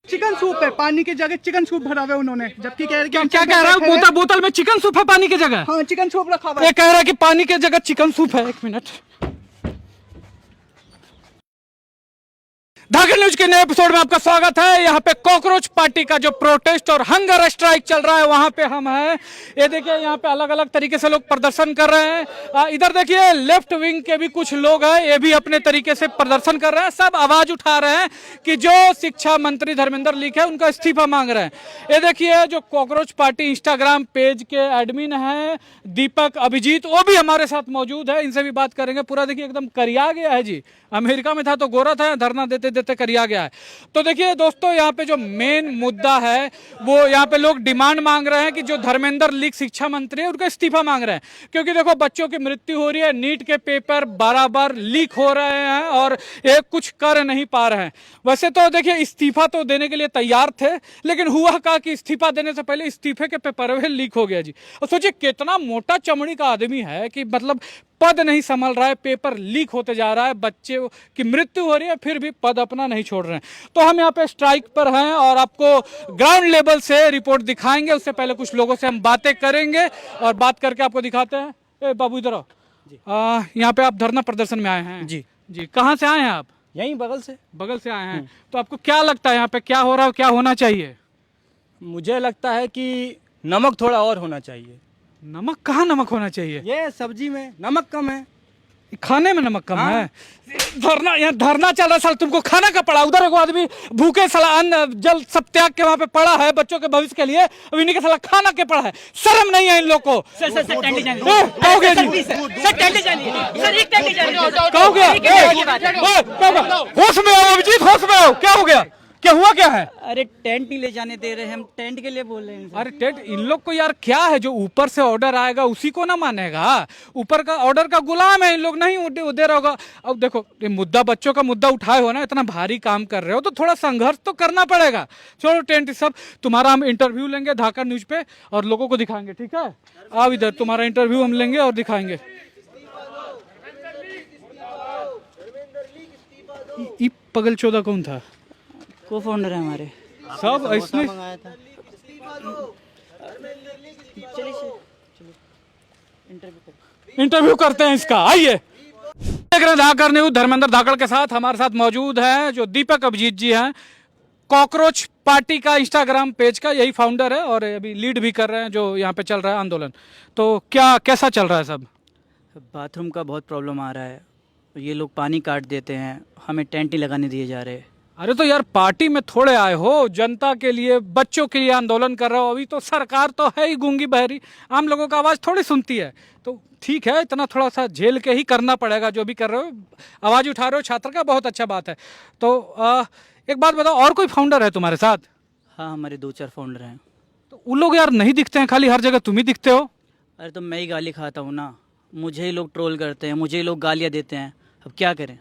Chicken soup है, पानी की जगह चिकन सूप भरा हुआ है उन्होंने, जबकि कह रहे क्या कह रहा है? बोतल में चिकन सूप है पानी की जगह? हाँ, चिकन सूप रखा हुआ ये है। कह रहा है कि पानी की जगह चिकन सूप है। एक मिनट, धाकड़ न्यूज के नए एपिसोड में आपका स्वागत है। यहाँ पे कॉकरोच पार्टी का जो प्रोटेस्ट और हंगर स्ट्राइक चल रहा है वहां पे हम हैं। ये देखिए यहाँ पे अलग अलग तरीके से लोग प्रदर्शन कर रहे हैं। इधर देखिए लेफ्ट विंग के भी कुछ लोग हैं, ये भी अपने तरीके से प्रदर्शन कर रहे हैं। सब आवाज उठा रहे हैं कि जो शिक्षा मंत्री धर्मेंद्र लीक है उनका इस्तीफा मांग रहे हैं। ये देखिए जो कॉकरोच पार्टी इंस्टाग्राम पेज के एडमिन है दीपक अभिजीत, वो भी हमारे साथ मौजूद है, इनसे भी बात करेंगे। पूरा देखिए एकदम करिया गया है जी, अमेरिका में था तो गोरा था, धरना देते देते करिया गया है। तो देखिए दोस्तों यहाँ पे जो मेन मुद्दा है वो यहाँ पे लोग डिमांड मांग रहे हैं कि जो धर्मेंद्र लीक शिक्षा मंत्री है उनका इस्तीफा मांग रहे हैं। क्योंकि देखो बच्चों की मृत्यु हो रही है, नीट के पेपर बराबर लीक हो रहे हैं और ये कुछ कर नहीं पा रहे हैं। वैसे तो देखिए इस्तीफा तो देने के लिए तैयार थे, लेकिन हुआ का कि इस्तीफा देने से पहले इस्तीफे के पेपर लीक हो गया जी। और सोचिए कितना मोटा चमड़ी का आदमी है कि मतलब पद नहीं संभल रहा है, पेपर लीक होते जा रहा है, बच्चे की मृत्यु हो रही है, फिर भी पद अपना नहीं छोड़ रहे हैं। तो हम यहाँ पे स्ट्राइक पर हैं और आपको ग्राउंड लेवल से रिपोर्ट दिखाएंगे। उससे पहले कुछ लोगों से हम बातें करेंगे और बात करके आपको दिखाते हैं। ए बाबू इधर आओ। यहाँ पे आप धरना प्रदर्शन में आए हैं? जी जी, कहाँ से आए हैं आप? यहीं बगल से आए हैं। तो आपको क्या लगता है यहाँ पे क्या हो रहा है, क्या होना चाहिए? मुझे लगता है कि नमक थोड़ा और होना चाहिए। नमक? कहाँ नमक होना चाहिए? ये सब्जी में नमक कम है, खाने में नमक कम हाँ। है। धरना यहाँ धरना चल रहा है, साल तुमको खाना का पड़ा। उधर एगो आदमी भूखे साला अन्न जल सब त्याग के वहाँ पे पड़ा है बच्चों के भविष्य के लिए, अब इन्हीं के साला खाना के पड़ा है। शर्म नहीं है इन लोग को? कहोगे जी? कहोगे? होश में आओ अभिजीत, होश में आओ। क्या हो गया? क्या हुआ? क्या है? अरे टेंट नहीं ले जाने दे रहे, हम टेंट के लिए बोल रहे हैं। अरे टेंट इन लोग को यार क्या है, जो ऊपर से ऑर्डर आएगा उसी को ना मानेगा? ऊपर का ऑर्डर का गुलाम है इन लोग, नहीं दे रहा होगा। अब देखो ये मुद्दा, बच्चों का मुद्दा उठाए हो ना, इतना भारी काम कर रहे हो तो थोड़ा संघर्ष तो करना पड़ेगा। छोड़ो टेंट सब, तुम्हारा हम इंटरव्यू लेंगे धाकड़ न्यूज पे और लोगों को दिखाएंगे, ठीक है? आओ इधर, तुम्हारा इंटरव्यू हम लेंगे और दिखाएंगे। ये पगल चौदह कौन था? को फाउंडर है हमारे। सब इसमें इंटरव्यू करते हैं इसका। आइए देख रहे हैं धाकड़ न्यूज, धर्मेंद्र धाकड़ के साथ हमारे साथ मौजूद है जो दीपक अभिजीत जी हैं, कॉकरोच पार्टी का इंस्टाग्राम पेज का यही फाउंडर है और अभी लीड भी कर रहे हैं जो यहाँ पे चल रहा है आंदोलन। तो क्या कैसा चल रहा है सब? बाथरूम का बहुत प्रॉब्लम आ रहा है, ये लोग पानी काट देते हैं, हमें टेंट ही लगाने दिए जा रहे हैं। अरे तो यार पार्टी में थोड़े आए हो, जनता के लिए बच्चों के लिए आंदोलन कर रहे हो। अभी तो सरकार तो है ही गूंगी बहरी, आम लोगों का आवाज़ थोड़ी सुनती है। तो ठीक है, इतना थोड़ा सा झेल के ही करना पड़ेगा जो भी कर रहे हो। आवाज़ उठा रहे हो छात्र का, बहुत अच्छा बात है। तो एक बात बताओ, और कोई फाउंडर है तुम्हारे साथ? हाँ, हमारे 2-4 फाउंडर हैं। तो उन लोग यार नहीं दिखते हैं, खाली हर जगह तुम ही दिखते हो। अरे तो मैं ही गाली खाता हूँ ना, मुझे ही लोग ट्रोल करते हैं, मुझे ही लोग गालियाँ देते हैं, अब क्या करें?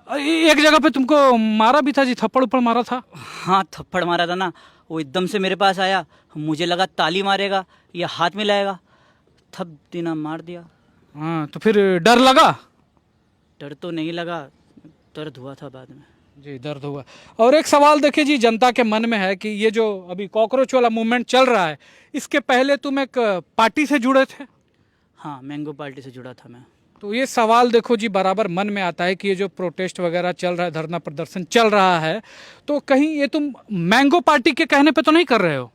एक जगह पे तुमको मारा भी था जी, थप्पड़ उप्पड़ मारा था? हाँ, थप्पड़ मारा था ना, वो एकदम से मेरे पास आया, मुझे लगा ताली मारेगा या हाथ में लाएगा, थप देना मार दिया। हाँ, तो फिर डर लगा? डर तो नहीं लगा, दर्द हुआ था बाद में। जी, दर्द हुआ। और एक सवाल देखिए जी, जनता के मन में है कि ये जो अभी कॉकरोच वाला मूवमेंट चल रहा है, इसके पहले तुम एक पार्टी से जुड़े थे? हाँ, मैंगो पार्टी से जुड़ा था मैं। तो ये सवाल देखो जी बराबर मन में आता है कि ये जो प्रोटेस्ट वगैरह चल रहा है, धरना प्रदर्शन चल रहा है, तो कहीं ये तुम मैंगो पार्टी के कहने पे तो नहीं कर रहे हो?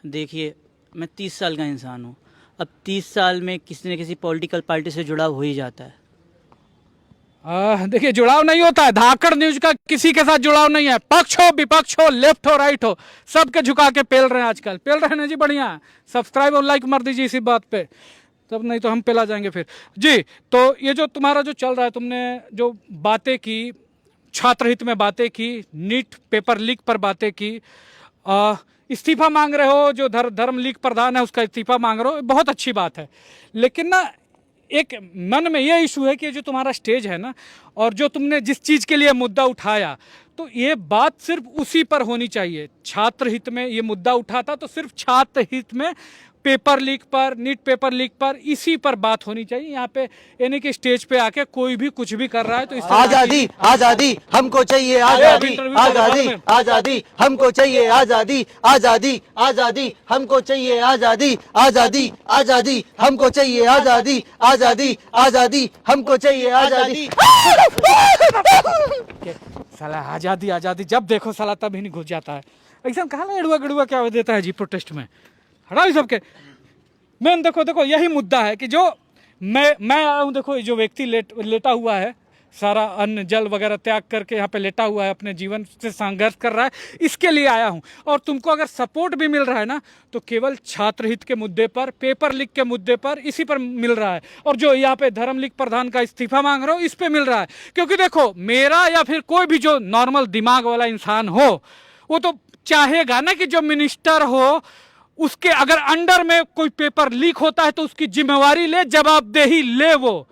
देखिए, मैं 30 साल का इंसान हूँ, अब 30 साल में किसी न किसी पॉलिटिकल पार्टी से जुड़ाव हो ही जाता है। देखिए जुड़ाव नहीं होता है, धाकड़ न्यूज का किसी के साथ जुड़ाव नहीं है। पक्ष हो विपक्ष हो, लेफ्ट हो राइट हो, सबके झुका के पेल रहे हैं आजकल। पेल रहे हैं ना जी, बढ़िया। सब्सक्राइब और लाइक मार दीजिए इसी बात पे, तब नहीं तो हम पेला जाएंगे फिर जी। तो ये जो तुम्हारा जो चल रहा है, तुमने जो बातें की, छात्र हित में बातें की, नीट पेपर लीक पर बातें की, इस्तीफा मांग रहे हो, जो धर्म लीग प्रधान है उसका इस्तीफा मांग रहे हो, बहुत अच्छी बात है। लेकिन ना एक मन में ये इशू है कि जो तुम्हारा स्टेज है ना, और जो तुमने जिस चीज़ के लिए मुद्दा उठाया, तो ये बात सिर्फ उसी पर होनी चाहिए। छात्र हित में ये मुद्दा उठा था तो सिर्फ छात्र हित में, पेपर लीक पर, नीट पेपर लीक पर, इसी पर बात होनी चाहिए। यहाँ पे यानी कि स्टेज पे आके कोई भी कुछ भी कर रहा है तो इस आजादी आजादी हमको चाहिए, आजादी आजादी आजादी हमको चाहिए, आजादी आजादी आजादी हमको चाहिए, आजादी आजादी आजादी हमको चाहिए, आजादी आजादी आजादी हमको चाहिए, आजादी। साला आजादी आजादी जब देखो साला तब ही नहीं घुस जाता है। ऐसा कहा एड़ुआ गड़ुआ क्या देता है जी प्रोटेस्ट में, हटाओ सबके। मैन देखो यही मुद्दा है कि जो मैं आया हूँ, देखो जो व्यक्ति लेटा हुआ है, सारा अन्न जल वगैरह त्याग करके यहाँ पे लेटा हुआ है, अपने जीवन से संघर्ष कर रहा है, इसके लिए आया हूँ। और तुमको अगर सपोर्ट भी मिल रहा है ना तो केवल छात्र हित के मुद्दे पर, पेपर लीक के मुद्दे पर, इसी पर मिल रहा है। और जो यहाँ पे धर्म लीग प्रधान का इस्तीफा मांग रहा हो, इस पे मिल रहा है। क्योंकि देखो मेरा या फिर कोई भी जो नॉर्मल दिमाग वाला इंसान हो, वो तो चाहेगा ना कि जो मिनिस्टर हो उसके अगर अंडर में कोई पेपर लीक होता है तो उसकी जिम्मेवारी ले, जवाबदेही ले वो,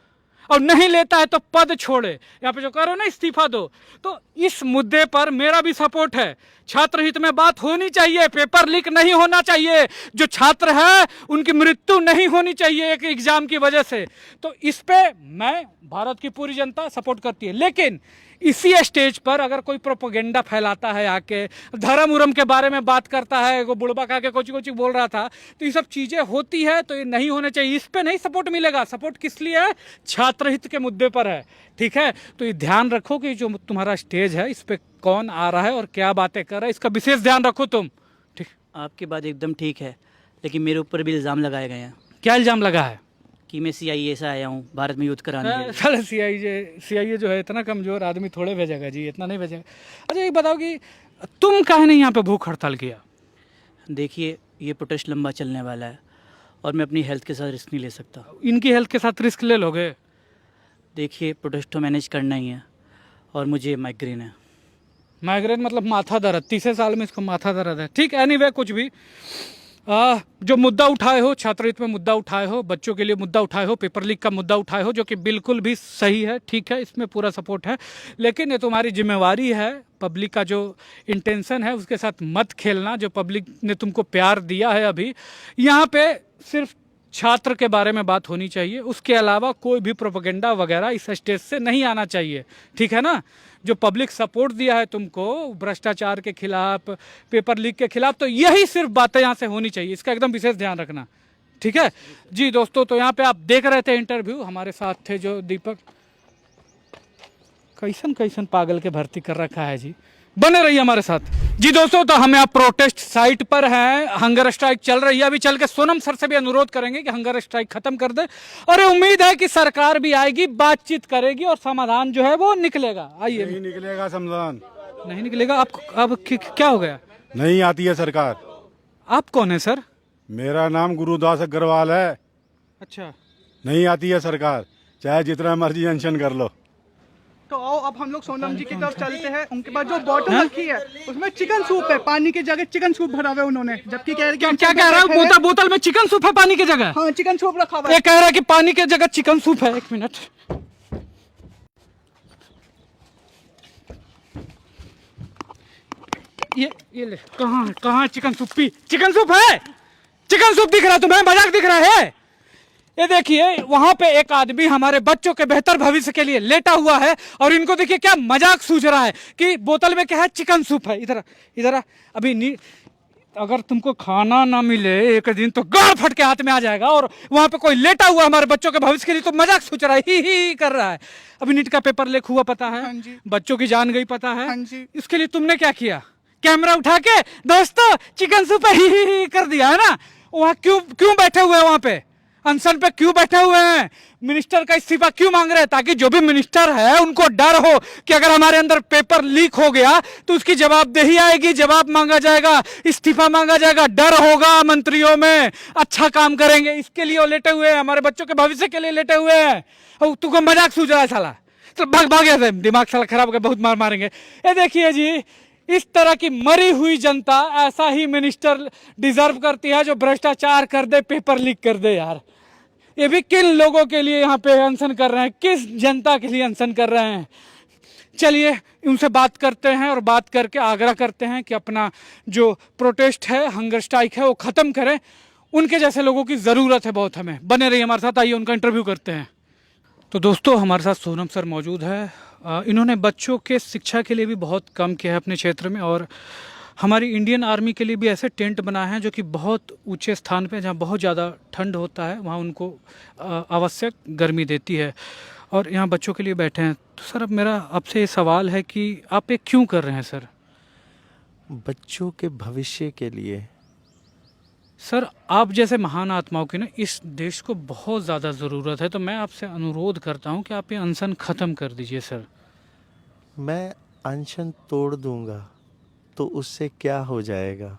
और नहीं लेता है तो पद छोड़े। यहाँ पे जो करो ना इस्तीफा दो। तो इस मुद्दे पर मेरा भी सपोर्ट है। छात्र हित में बात होनी चाहिए, पेपर लीक नहीं होना चाहिए, जो छात्र है उनकी मृत्यु नहीं होनी चाहिए एक एग्जाम की वजह से। तो इस पे मैं, भारत की पूरी जनता सपोर्ट करती है। लेकिन इसी स्टेज पर अगर कोई प्रोपोगेंडा फैलाता है, आके धर्म उरम के बारे में बात करता है, वो बुड़बा खा के कोची बोल रहा था, तो ये सब चीज़ें होती है तो ये नहीं होने चाहिए। इस पे नहीं सपोर्ट मिलेगा। सपोर्ट किस लिए है? छात्र हित के मुद्दे पर है। ठीक है, तो ये ध्यान रखो कि जो तुम्हारा स्टेज है इस पे कौन आ रहा है और क्या बातें कर रहा है, इसका विशेष ध्यान रखो तुम। ठीक, आपकी बात एकदम ठीक है, लेकिन मेरे ऊपर भी इल्ज़ाम लगाए गए हैं क्या इल्जाम लगा है? कि मैं CIA से आया हूँ भारत में युद्ध कराने के लिए। साला CIA जो है इतना कमजोर आदमी थोड़े भेजेगा जी, इतना नहीं भेजेगा। अच्छा ये बताओ कि तुम काहे नहीं यहाँ पे भूख हड़ताल किया? देखिए, ये प्रोटेस्ट लंबा चलने वाला है और मैं अपनी हेल्थ के साथ रिस्क नहीं ले सकता। इनकी हेल्थ के साथ रिस्क ले लोगे? देखिए, प्रोटेस्ट तो मैनेज करना ही है और मुझे माइग्रेन है। माइग्रेन मतलब माथा दर्द, 30 साल में इसको माथा दर्द है। ठीक, एनीवे कुछ भी। जो मुद्दा उठाए हो, छात्र हित में मुद्दा उठाए हो, बच्चों के लिए मुद्दा उठाए हो, पेपर लीक का मुद्दा उठाए हो, जो कि बिल्कुल भी सही है, ठीक है, इसमें पूरा सपोर्ट है। लेकिन ये तुम्हारी जिम्मेवारी है, पब्लिक का जो इंटेंशन है उसके साथ मत खेलना। जो पब्लिक ने तुमको प्यार दिया है, अभी यहाँ पे सिर्फ छात्र के बारे में बात होनी चाहिए, उसके अलावा कोई भी प्रोपेगेंडा वगैरह इस स्टेज से नहीं आना चाहिए। ठीक है ना? जो पब्लिक सपोर्ट दिया है तुमको भ्रष्टाचार के खिलाफ, पेपर लीक के खिलाफ, तो यही सिर्फ बातें यहाँ से होनी चाहिए, इसका एकदम विशेष ध्यान रखना। ठीक है जी दोस्तों, तो यहाँ पे आप देख रहे थे इंटरव्यू, हमारे साथ थे जो दीपक। कैसन पागल के भर्ती कर रखा है जी, बने रहिए हमारे साथ जी दोस्तों। तो हम यहाँ प्रोटेस्ट साइट पर हैं, हंगर स्ट्राइक चल रही है। अभी चल के सोनम सर से भी अनुरोध करेंगे कि हंगर स्ट्राइक खत्म कर दे, और उम्मीद है कि सरकार भी आएगी, बातचीत करेगी और समाधान जो है वो निकलेगा। आइए। नहीं निकलेगा समाधान, नहीं निकलेगा? आप अब क्या हो गया? नहीं आती है सरकार। आप कौन है सर? मेरा नाम गुरुदास अग्रवाल है। अच्छा, नहीं आती है सरकार, चाहे जितना मर्जी अनशन कर लो। तो आओ अब हम लोग सोनम जी की तरफ चलते हैं। उनके पास जो बॉटल रखी है उसमें चिकन सूप है, पानी की जगह चिकन सूप भरा हुआ है उन्होंने, जबकि कह रहे क्या कह रहा है? बोतल में चिकन सूप है पानी की जगह? हाँ, चिकन सूप रखा हुआ है। ये कह रहा है कि पानी की जगह चिकन सूप है। एक मिनट, ये ले, कहाँ chicken soup? P, chicken soup है, चिकन सूप दिख रहा है तुम्हें? मजाक दिख रहा है? ये देखिए, वहां पे एक आदमी हमारे बच्चों के बेहतर भविष्य के लिए लेटा हुआ है, और इनको देखिए क्या मजाक सूझ रहा है कि बोतल में क्या है? चिकन सूप है। इधर अभी अगर तुमको खाना ना मिले एक दिन तो गाड़ फट के हाथ में आ जाएगा, और वहां पे कोई लेटा हुआ हमारे बच्चों के भविष्य के लिए तो मजाक सोच रहा है, ही कर रहा है। अभी नीट का पेपर लीक हुआ, पता है? हाँ जी। बच्चों की जान गई, पता है? हाँ जी। इसके लिए तुमने क्या किया? कैमरा उठा के दोस्तों चिकन सूप ही कर दिया है ना? वहां क्यों बैठे हुए हैं? वहां पे अनशन पे क्यों बैठे हुए हैं? मिनिस्टर का इस्तीफा क्यों मांग रहे हैं? ताकि जो भी मिनिस्टर है उनको डर हो कि अगर हमारे अंदर पेपर लीक हो गया तो उसकी जवाबदेही आएगी, जवाब मांगा जाएगा, इस्तीफा मांगा जाएगा, डर होगा मंत्रियों में, अच्छा काम करेंगे। इसके लिए वो लेटे हुए हैं, हमारे बच्चों के भविष्य के लिए लेटे हुए हैं। और तुमको मजाक सूझ रहा है साला? तो भाग ऐसे, दिमाग साला खराब होकर बहुत मार मारेंगे। ये देखिए जी, इस तरह की मरी हुई जनता ऐसा ही मिनिस्टर डिजर्व करती है जो भ्रष्टाचार कर दे, पेपर लीक कर दे। यार ये भी किन लोगों के लिए यहाँ पे अनशन कर रहे हैं? किस जनता के लिए अनशन कर रहे हैं? चलिए उनसे बात करते हैं और बात करके आग्रह करते हैं कि अपना जो प्रोटेस्ट है, हंगर स्ट्राइक है, वो ख़त्म करें। उनके जैसे लोगों की ज़रूरत है बहुत हमें। बने रहिए हमारे साथ, आइए उनका इंटरव्यू करते हैं। तो दोस्तों हमारे साथ सोनम सर मौजूद है। इन्होंने बच्चों के शिक्षा के लिए भी बहुत काम किया है अपने क्षेत्र में, और हमारी इंडियन आर्मी के लिए भी ऐसे टेंट बनाए हैं जो कि बहुत ऊंचे स्थान पे, जहाँ बहुत ज़्यादा ठंड होता है, वहाँ उनको आवश्यक गर्मी देती है, और यहाँ बच्चों के लिए बैठे हैं। तो सर अब मेरा आपसे ये सवाल है कि आप ये क्यों कर रहे हैं सर? बच्चों के भविष्य के लिए। सर आप जैसे महान आत्माओं की ना इस देश को बहुत ज़्यादा ज़रूरत है, तो मैं आपसे अनुरोध करता हूँ कि आप ये अनशन ख़त्म कर दीजिए सर। मैं अनशन तोड़ दूंगा तो उससे क्या हो जाएगा?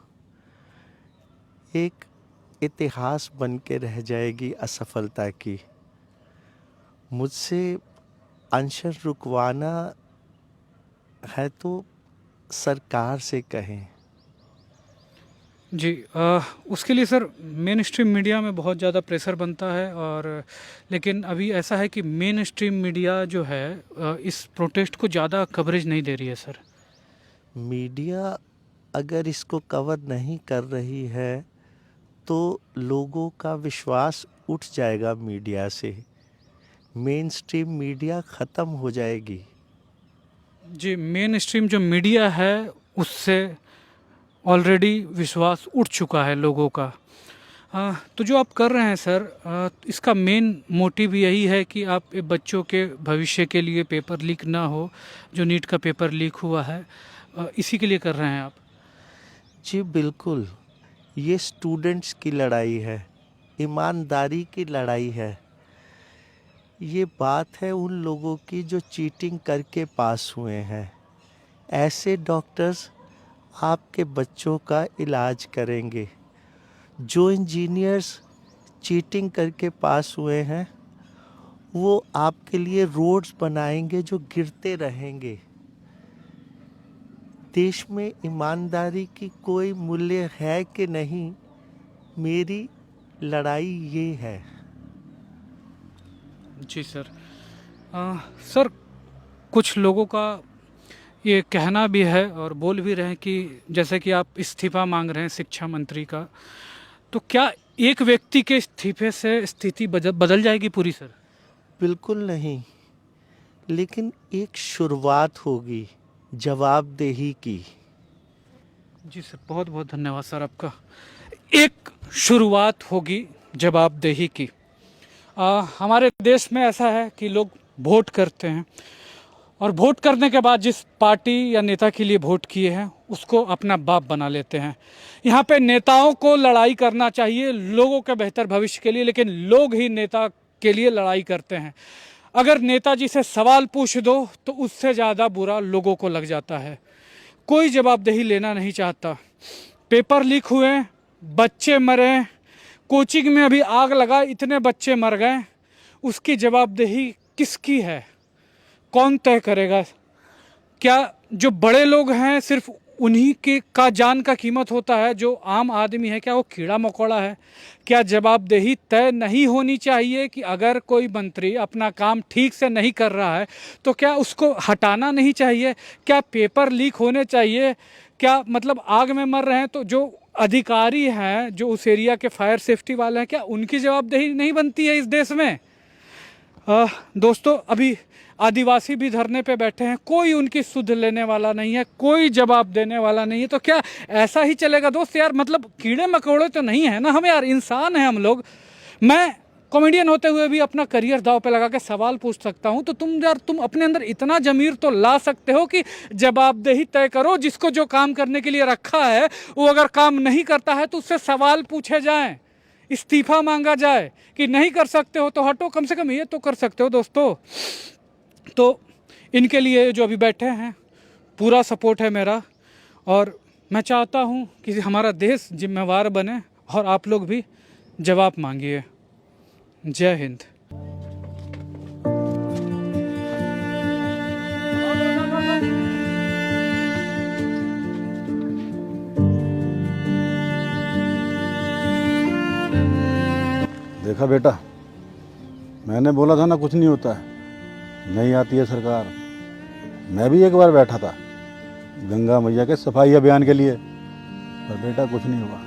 एक इतिहास बन के रह जाएगी असफलता की। मुझसे अनशन रुकवाना है तो सरकार से कहें। जी उसके लिए सर मेन स्ट्रीम मीडिया में बहुत ज़्यादा प्रेशर बनता है, और लेकिन अभी ऐसा है कि मेन स्ट्रीम मीडिया जो है इस प्रोटेस्ट को ज़्यादा कवरेज नहीं दे रही है सर। मीडिया अगर इसको कवर नहीं कर रही है तो लोगों का विश्वास उठ जाएगा मीडिया से। मेन स्ट्रीम मीडिया ख़त्म हो जाएगी। जी मेन स्ट्रीम जो मीडिया है उससे ऑलरेडी विश्वास उठ चुका है लोगों का। तो जो आप कर रहे हैं सर, इसका मेन मोटिव यही है कि आप बच्चों के भविष्य के लिए पेपर लीक ना हो, जो नीट का पेपर लीक हुआ है, इसी के लिए कर रहे हैं आप? जी बिल्कुल, ये स्टूडेंट्स की लड़ाई है, ईमानदारी की लड़ाई है। ये बात है उन लोगों की जो चीटिंग करके पास हुए हैं। ऐसे डॉक्टर्स आपके बच्चों का इलाज करेंगे। जो इंजीनियर्स चीटिंग करके पास हुए हैं वो आपके लिए रोड्स बनाएंगे जो गिरते रहेंगे। देश में ईमानदारी की कोई मूल्य है कि नहीं, मेरी लड़ाई ये है। जी सर। सर कुछ लोगों का ये कहना भी है और बोल भी रहे हैं कि जैसे कि आप इस्तीफा मांग रहे हैं शिक्षा मंत्री का, तो क्या एक व्यक्ति के इस्तीफे से स्थिति बदल जाएगी पूरी सर? बिल्कुल नहीं, लेकिन एक शुरुआत होगी जवाबदेही की। जी सर, बहुत बहुत धन्यवाद सर आपका। एक शुरुआत होगी जवाबदेही की। हमारे देश में ऐसा है कि लोग वोट करते हैं, और वोट करने के बाद जिस पार्टी या नेता के लिए वोट किए हैं उसको अपना बाप बना लेते हैं। यहाँ पे नेताओं को लड़ाई करना चाहिए लोगों के बेहतर भविष्य के लिए, लेकिन लोग ही नेता के लिए लड़ाई करते हैं। अगर नेताजी से सवाल पूछ दो तो उससे ज़्यादा बुरा लोगों को लग जाता है। कोई जवाबदेही लेना नहीं चाहता। पेपर लीक हुए, बच्चे मरे, कोचिंग में अभी आग लगा, इतने बच्चे मर गए, उसकी जवाबदेही किसकी है? कौन तय करेगा? क्या जो बड़े लोग हैं सिर्फ उन्हीं के का जान का कीमत होता है? जो आम आदमी है क्या वो कीड़ा मकोड़ा है? क्या जवाबदेही तय नहीं होनी चाहिए कि अगर कोई मंत्री अपना काम ठीक से नहीं कर रहा है तो क्या उसको हटाना नहीं चाहिए? क्या पेपर लीक होने चाहिए? क्या मतलब आग में मर रहे हैं तो जो अधिकारी हैं, जो उस एरिया के फायर सेफ्टी वाले हैं, क्या उनकी जवाबदेही नहीं बनती है इस देश में? दोस्तों अभी आदिवासी भी धरने पे बैठे हैं, कोई उनकी सुध लेने वाला नहीं है, कोई जवाब देने वाला नहीं है। तो क्या ऐसा ही चलेगा दोस्त? यार मतलब कीड़े मकोड़े तो नहीं है ना हम, यार इंसान हैं हम लोग। मैं कॉमेडियन होते हुए भी अपना करियर दांव पे लगा के सवाल पूछ सकता हूं, तो तुम अपने अंदर इतना जमीर तो ला सकते हो कि जवाबदेही तय करो। जिसको जो काम करने के लिए रखा है वो अगर काम नहीं करता है तो उससे सवाल पूछे जाएं, इस्तीफा मांगा जाए कि नहीं कर सकते हो तो हटो। कम से कम ये तो कर सकते हो दोस्तों। तो इनके लिए जो अभी बैठे हैं पूरा सपोर्ट है मेरा, और मैं चाहता हूँ कि हमारा देश जिम्मेवार बने और आप लोग भी जवाब मांगिए। जय हिंद। देखा बेटा, मैंने बोला था ना कुछ नहीं होता है। नहीं आती है सरकार, मैं भी एक बार बैठा था गंगा मैया के सफाई अभियान के लिए, पर बेटा कुछ नहीं हुआ।